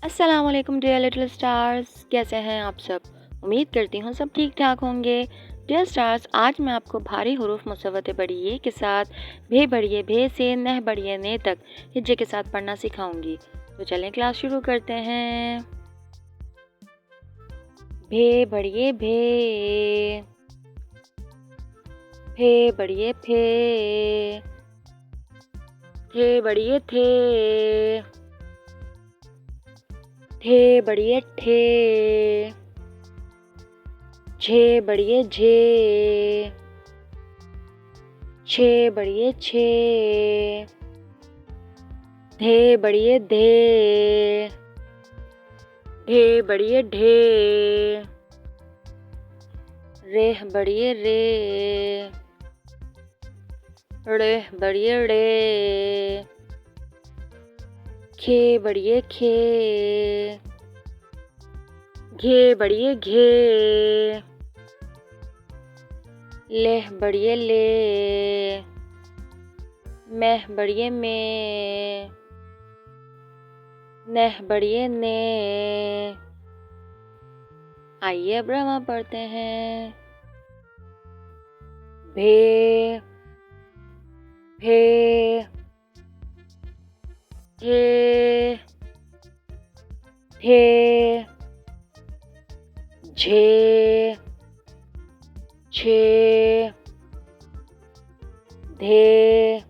अस्सलामुअलैकुम dear little stars, कैसे हैं आप सब। उम्मीद करती हूँ सब ठीक ठाक होंगे। डियर स्टार्स, आज मैं आपको भारी हुरूफ मुसव्वत बढ़िए के साथ भे बढ़िए भे से नह बढ़िए ने तक हिज्जे के साथ पढ़ना सिखाऊंगी। तो चलें क्लास शुरू करते हैं। भे बढ़िए भे, फे बढ़िए फे, थे बढ़िए थे बढ़िए ठे, झे बढ़िए झे, छे बढ़िए छे, धे बढ़िए धे, ढे बढ़िए ढे, रेह बढ़िए रे, रेह बढ़िए रे, खे बढ़िए खे, घे बढ़िए घे, लेह बढ़िए ले, मेह बढ़िए में, नेह बढ़िए ने। आइए अब रमा पढ़ते हैं। भे, भे, ठे, ठे, झे, छे, धे,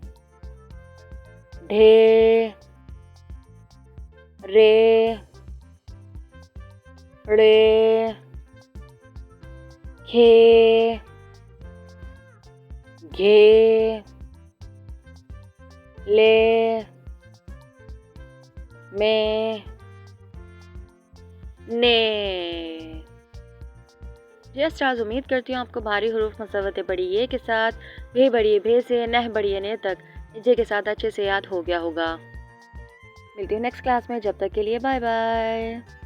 ढे, रे, रे, खे, घे, ले, में, ने। जी स्टार्स, उम्मीद करती हूँ आपको भारी हुरूफ मुसव्वत बढ़िए के साथ भे बढ़िए भे से नह बढ़िए ने तक हिज्जे के साथ अच्छे से याद हो गया होगा। मिलती हूँ नेक्स्ट क्लास में, जब तक के लिए बाय बाय।